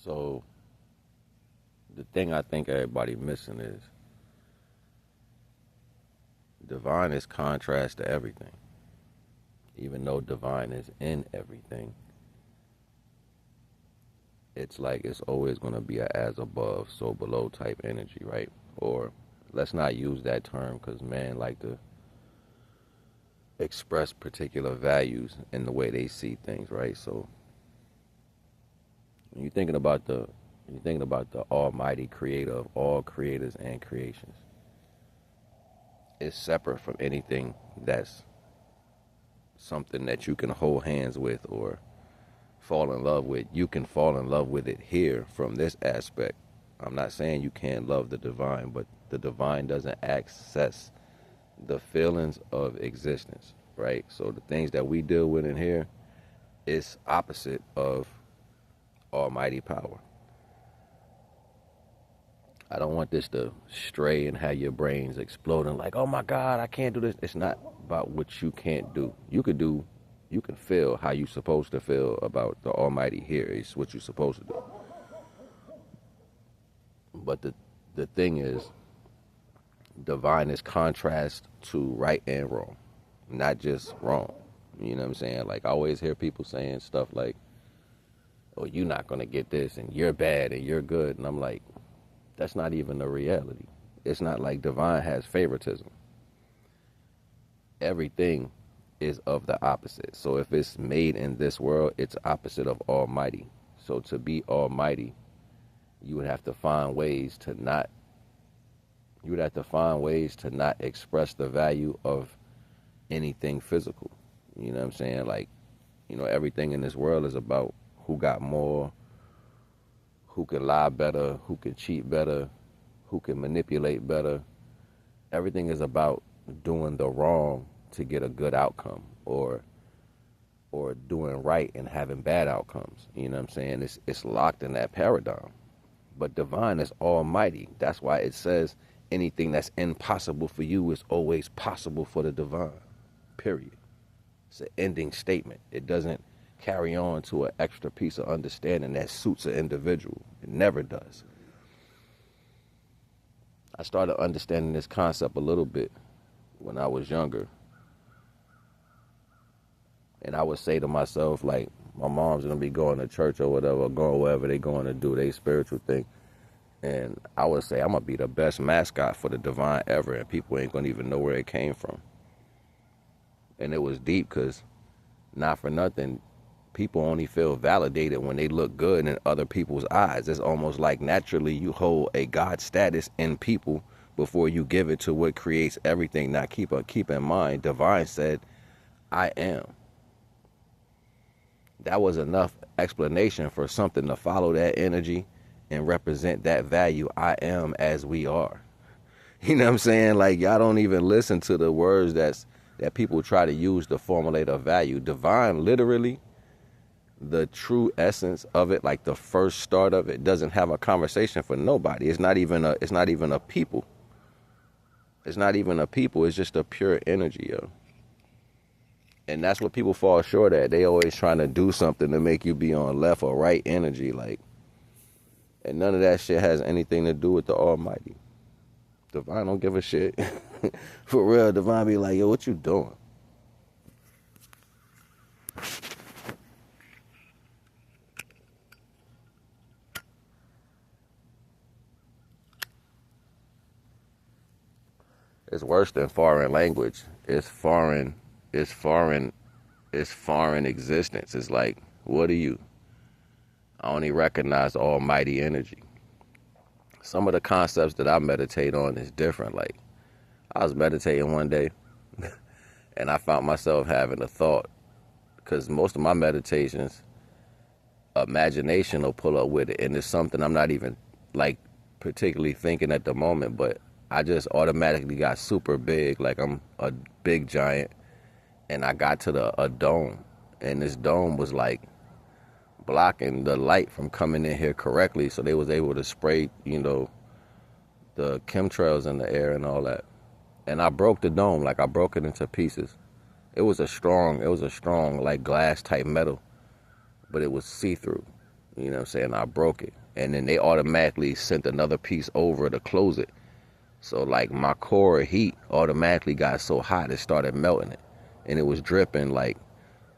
So the thing I think everybody missing is divine is contrast to everything. Even though divine is in everything, it's like it's always going to be a as above, so below type energy, right? Or let's not use that term because men like to express particular values in the way they see things, right? So when you're thinking about the almighty creator of all creators and creations, it's separate from anything that's something that you can hold hands with or fall in love with. You can fall in love with it here from this aspect. I'm not saying you can't love the divine, but the divine doesn't access the feelings of existence, right? So the things that we deal with in here is opposite of almighty power. I don't want this to stray and have your brains exploding like, oh my God, I can't do this. It's not about what you can't do. You can feel how you're supposed to feel about the almighty here. It's what you're supposed to do. But the thing is, divine is contrast to right and wrong, not just wrong. You know what I'm saying? Like, I always hear people saying stuff like, oh, you're not going to get this, and you're bad, and you're good. And I'm like, that's not even the reality. It's not like divine has favoritism. Everything is of the opposite. So if it's made in this world, it's opposite of almighty. So to be almighty, you would have to find ways to not express the value of anything physical. You know what I'm saying? Like, everything in this world is about who got more, who can lie better, who can cheat better, who can manipulate better. Everything is about doing the wrong to get a good outcome, or doing right and having bad outcomes. You know what I'm saying? It's locked in that paradigm. But divine is almighty. That's why it says anything that's impossible for you is always possible for the divine. Period. It's an ending statement. It doesn't carry on to an extra piece of understanding that suits an individual. It never does. I started understanding this concept a little bit when I was younger. And I would say to myself, like, my mom's going to be going to church or whatever, or going wherever they going to do their spiritual thing. And I would say, I'm going to be the best mascot for the divine ever, and people ain't going to even know where it came from. And it was deep because, not for nothing, people only feel validated when they look good in other people's eyes. It's almost like naturally you hold a God status in people before you give it to what creates everything. Now keep in mind, divine said, I am. That was enough explanation for something to follow that energy and represent that value, I am as we are. You know what I'm saying? Like, y'all don't even listen to the words that people try to use to formulate a value. Divine, literally, the true essence of it, like the first start of it, doesn't have a conversation for nobody. It's not even a people. It's not even a people. It's just a pure energy, yo. And that's what people fall short at. They always trying to do something to make you be on left or right energy, like. And none of that shit has anything to do with the Almighty. Divine don't give a shit. For real, Divine be like, yo, what you doing? It's worse than foreign language. It's foreign existence. It's like, what are you? I only recognize almighty energy. Some of the concepts that I meditate on is different. Like, I was meditating one day and I found myself having a thought, because most of my meditations, imagination will pull up with it, and it's something I'm not even like particularly thinking at the moment, but I just automatically got super big, like I'm a big giant, and I got to a dome, and this dome was like blocking the light from coming in here correctly, so they was able to spray, the chemtrails in the air and all that. And I broke the dome, like I broke it into pieces. It was a strong like glass type metal, but it was see-through. You know what I'm saying? I broke it. And then they automatically sent another piece over to close it. So like my core heat automatically got so hot it started melting it. And it was dripping like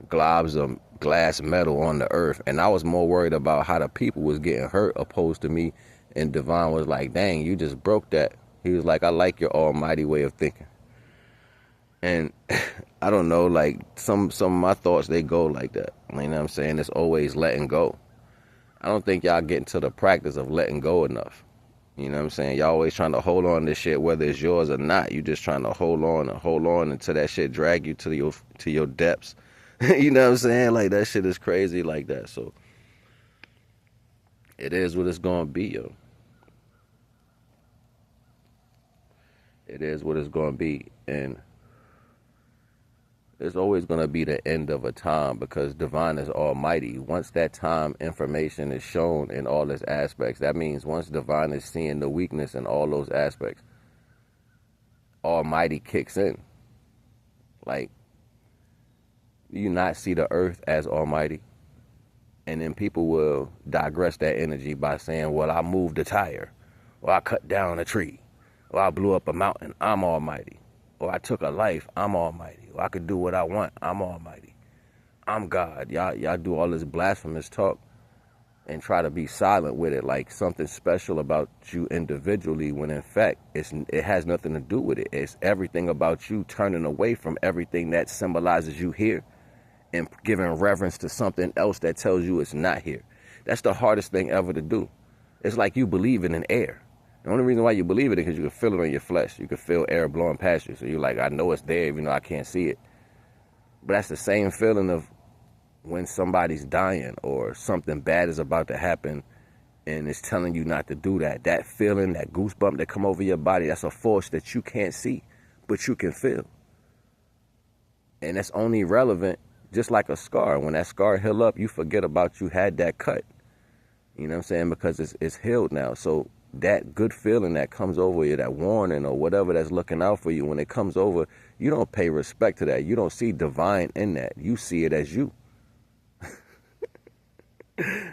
globs of glass metal on the earth. And I was more worried about how the people was getting hurt opposed to me. And Divine was like, dang, you just broke that. He was like, I like your almighty way of thinking. And I don't know, like some of my thoughts, they go like that. You know what I'm saying? It's always letting go. I don't think y'all get into the practice of letting go enough. You know what I'm saying? Y'all always trying to hold on to shit, whether it's yours or not. You just trying to hold on until that shit drag you to your depths. You know what I'm saying? Like that shit is crazy like that. So it is what it's gonna be, yo. It is what it's gonna be, and it's always going to be the end of a time because Divine is almighty. Once that time information is shown in all its aspects, that means once Divine is seeing the weakness in all those aspects, almighty kicks in. Like, you not see the earth as almighty? And then people will digress that energy by saying, well, I moved a tire, or I cut down a tree, or I blew up a mountain, I'm almighty. Or I took a life, I'm almighty. Or I could do what I want, I'm almighty. I'm God. Y'all do all this blasphemous talk and try to be silent with it like something special about you individually when in fact it has nothing to do with it. It's everything about you turning away from everything that symbolizes you here and giving reverence to something else that tells you it's not here. That's the hardest thing ever to do. It's like you believing in air. The only reason why you believe it is because you can feel it on your flesh. You can feel air blowing past you. So you're like, I know it's there even though I can't see it. But that's the same feeling of when somebody's dying or something bad is about to happen and it's telling you not to do that. That feeling, that goosebump that come over your body, that's a force that you can't see, but you can feel. And that's only relevant just like a scar. When that scar heal up, you forget about you had that cut. You know what I'm saying? Because it's healed now. So that good feeling that comes over you, that warning or whatever that's looking out for you, when it comes over, you don't pay respect to that. You don't see Divine in that. You see it as you.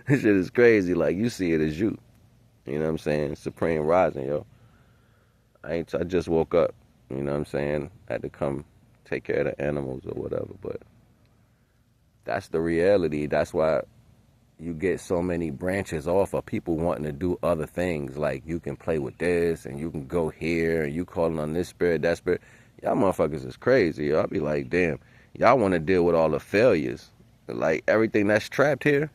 This shit is crazy. Like, you see it as you. You know what I'm saying? Supreme rising, yo. I just woke up. You know what I'm saying? I had to come take care of the animals or whatever. But that's the reality. That's why you get so many branches off of people wanting to do other things. Like, you can play with this and you can go here and you calling on this spirit, that spirit. Y'all motherfuckers is crazy. I'll be like, damn, y'all want to deal with all the failures. Like, everything that's trapped here,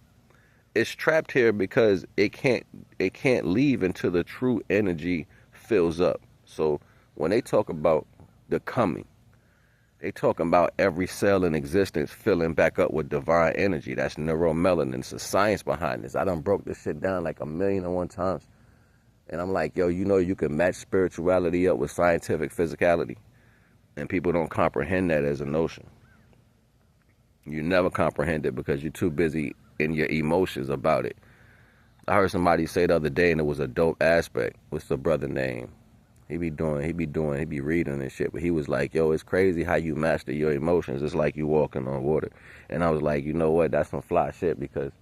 it's trapped here because it can't leave until the true energy fills up. So when they talk about the coming, they talking about every cell in existence filling back up with divine energy. That's neuromelanin. It's a science behind this. I done broke this shit down like 1,000,001 times. And I'm like, yo, you know you can match spirituality up with scientific physicality. And people don't comprehend that as a notion. You never comprehend it because you're too busy in your emotions about it. I heard somebody say the other day, and it was a dope aspect. What's the brother name? He be reading and shit, but he was like, yo, it's crazy how you master your emotions. It's like you walking on water. And I was like, you know what? That's some fly shit because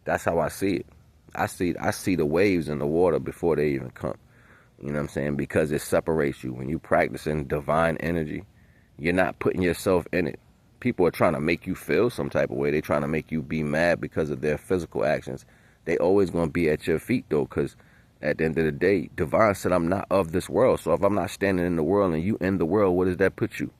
that's how I see it. I see the waves in the water before they even come. You know what I'm saying? Because it separates you. When you practicing divine energy, you're not putting yourself in it. People are trying to make you feel some type of way. They're trying to make you be mad because of their physical actions. They always going to be at your feet, though, because at the end of the day, Divine said, I'm not of this world. So if I'm not standing in the world and you in the world, where does that put you?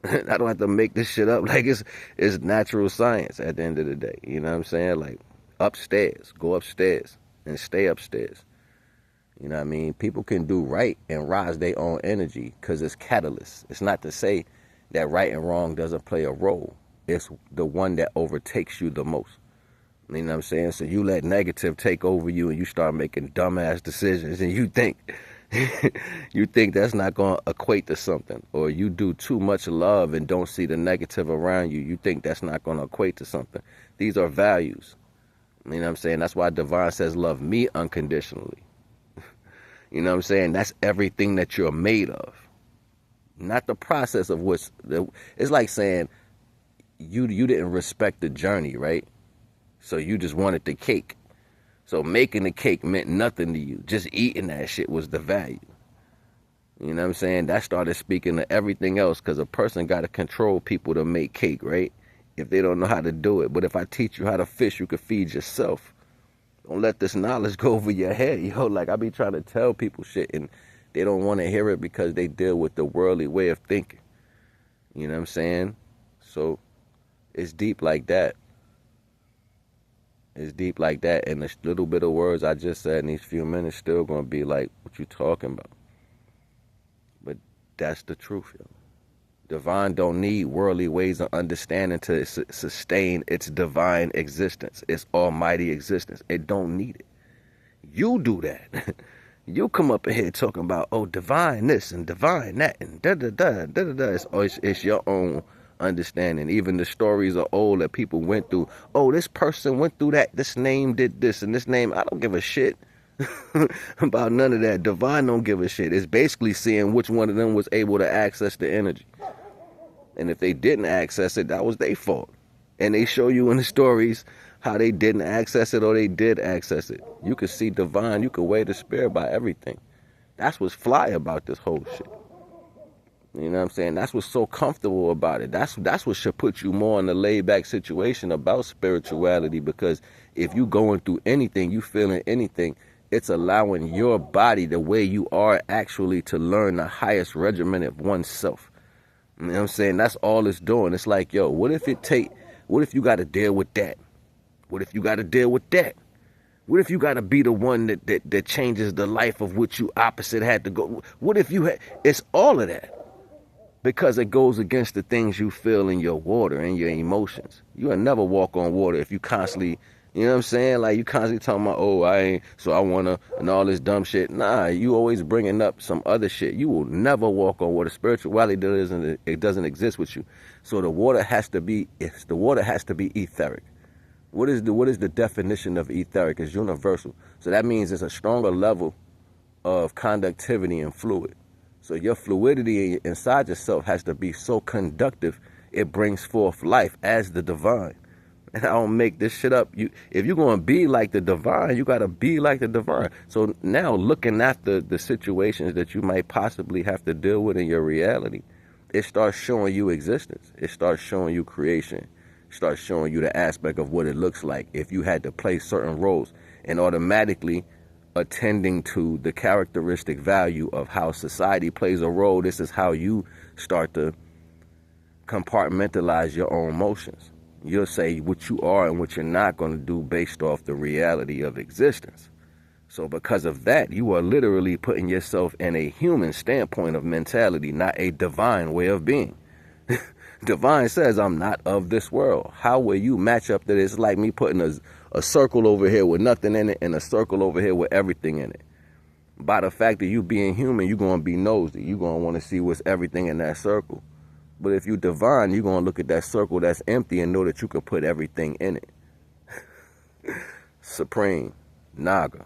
I don't have to make this shit up. Like, it's natural science at the end of the day. You know what I'm saying? Like, upstairs, go upstairs and stay upstairs. You know what I mean? People can do right and rise their own energy because it's catalyst. It's not to say that right and wrong doesn't play a role. It's the one that overtakes you the most. You know what I'm saying? So you let negative take over you and you start making dumbass decisions and you think that's not going to equate to something, or you do too much love and don't see the negative around you. You think that's not going to equate to something. These are values. You know what I'm saying? That's why Divine says, love me unconditionally. You know what I'm saying? That's everything that you're made of. Not the process of what's... It's like saying you didn't respect the journey, right? So you just wanted the cake. So making the cake meant nothing to you. Just eating that shit was the value. You know what I'm saying? That started speaking to everything else, because a person got to control people to make cake, right? If they don't know how to do it. But if I teach you how to fish, you can feed yourself. Don't let this knowledge go over your head, yo. Like, I be trying to tell people shit, and they don't want to hear it because they deal with the worldly way of thinking. You know what I'm saying? So it's deep like that. It's deep like that. And the little bit of words I just said in these few minutes still going to be like, what you talking about? But that's the truth, yo. Divine don't need worldly ways of understanding to sustain its divine existence, its almighty existence. It don't need it. You do that. You come up in here talking about, oh, divine this and divine that and da-da-da. It's your own understanding. Even the stories are old that people went through. Oh, this person went through that. This name did this and this name. I don't give a shit about none of that. Divine don't give a shit. It's basically seeing which one of them was able to access the energy. And if they didn't access it, that was their fault. And they show you in the stories how they didn't access it or they did access it. You could see divine, you could weigh the spirit by everything. That's what's fly about this whole shit. You know what I'm saying? That's what's so comfortable about it. That's what should put you more in a laid-back situation about spirituality, because if you going through anything, you feeling anything, it's allowing your body the way you are actually to learn the highest regimen of oneself. You know what I'm saying? That's all it's doing. It's like, yo, what if you got to deal with that? What if you got to deal with that? What if you got to be the one that changes the life of which you opposite had to go? What if you had, it's all of that. Because it goes against the things you feel in your water and your emotions. You will never walk on water if you constantly, you know what I'm saying? Like, you constantly talking about, oh, I ain't, so I want to, and all this dumb shit. Nah, you always bringing up some other shit. You will never walk on water. Spirituality doesn't exist with you. So the water has to be etheric. What is the definition of etheric? It's universal. So that means it's a stronger level of conductivity and fluid. So your fluidity inside yourself has to be so conductive, it brings forth life as the divine. And I don't make this shit up. If you're going to be like the divine, you got to be like the divine. So now, looking at the situations that you might possibly have to deal with in your reality, it starts showing you existence. It starts showing you creation. It starts showing you the aspect of what it looks like if you had to play certain roles, and automatically attending to the characteristic value of how society plays a role. This is how you start to compartmentalize your own emotions. You'll say what you are and what you're not going to do based off the reality of existence. So because of that, you are literally putting yourself in a human standpoint of mentality, not a divine way of being. Divine says, I'm not of this world. How will you match up to this? It's like me putting a circle over here with nothing in it and a circle over here with everything in it. By the fact that you being human, you're going to be nosy. You're going to want to see what's everything in that circle. But if you're divine, you're going to look at that circle that's empty and know that you can put everything in it. Supreme. Naga.